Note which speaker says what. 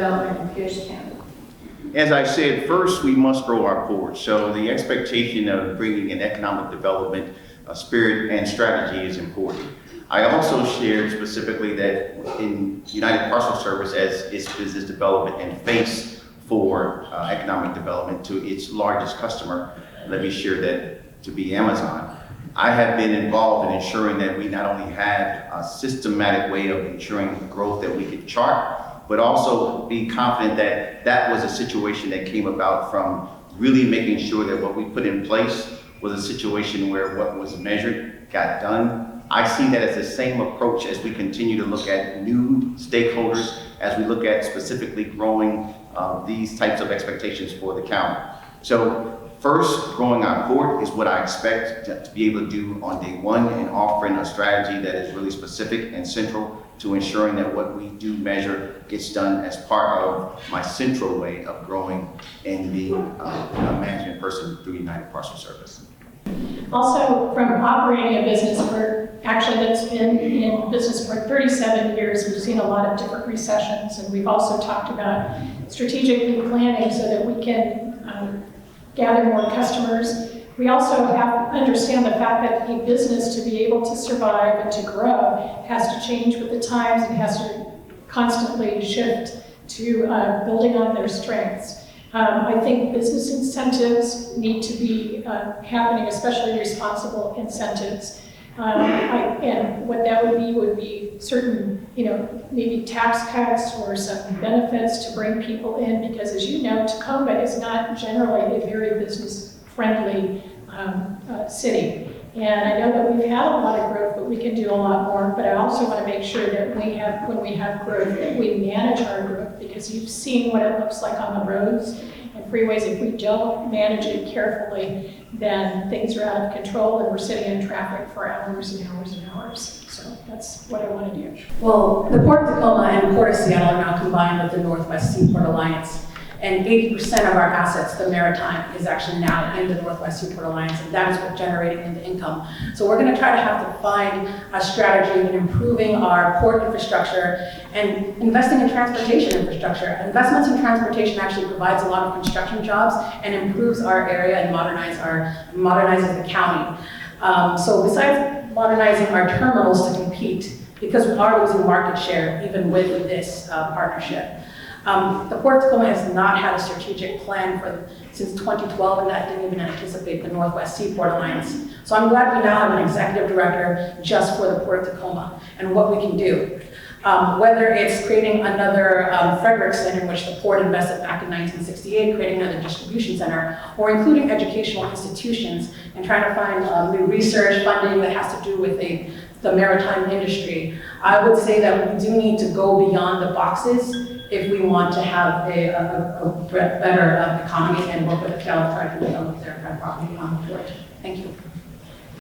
Speaker 1: development in Pierce County?
Speaker 2: As I said, first we must grow our port. So the expectation of bringing in economic development spirit and strategy is important. I also shared specifically that in United Parcel Service, as its business development and face for economic development to its largest customer, let me share that to be Amazon. I have been involved in ensuring that we not only had a systematic way of ensuring growth that we could chart, but also be confident that that was a situation that came about from really making sure that what we put in place was a situation where what was measured got done. I see that as the same approach as we continue to look at new stakeholders, as we look at specifically growing these types of expectations for the county. So first, growing our port is what I expect to be able to do on day one, and offering a strategy that is really specific and central to ensuring that what we do measure gets done as part of my central way of growing and being a management person through United Parcel Service.
Speaker 3: Also, from operating a business that's been in business for 37 years, we've seen a lot of different recessions, and we've also talked about strategically planning so that we can gather more customers. We also have to understand the fact that a business, to be able to survive and to grow, has to change with the times and has to constantly shift to building on their strengths. I think business incentives need to be happening, especially responsible incentives. And what that would be certain, maybe tax cuts or some benefits to bring people in, because as you know, Tacoma is not generally a very business-friendly city. And I know that we've had a lot of growth, but we can do a lot more. But I also want to make sure that when we have growth, that we manage our growth, because you've seen what it looks like on the roads and freeways. If we don't manage it carefully, then things are out of control and we're sitting in traffic for hours and hours and hours. So that's what I want to do.
Speaker 4: Well, the Port of Tacoma and Port of Seattle are now combined with the Northwest Seaport Alliance. And 80% of our assets, the maritime, is actually now in the Northwest Seaport Alliance, and that is what's generating the income. So we're going to try to have to find a strategy in improving our port infrastructure and investing in transportation infrastructure. Investments in transportation actually provides a lot of construction jobs and improves our area and modernizes the county. So besides modernizing our terminals to compete, because we are losing market share even with this partnership. The Port of Tacoma has not had a strategic plan since 2012, and that didn't even anticipate the Northwest Seaport Alliance. So I'm glad we now have an executive director just for the Port of Tacoma and what we can do. Whether it's creating another Frederickson, in which the port invested back in 1968, creating another distribution center, or including educational institutions and trying to find new research funding that has to do with the maritime industry. I would say that we do need to go beyond the boxes if we want to have a better economy and work with the Cal to try to develop their property on the port. Thank you.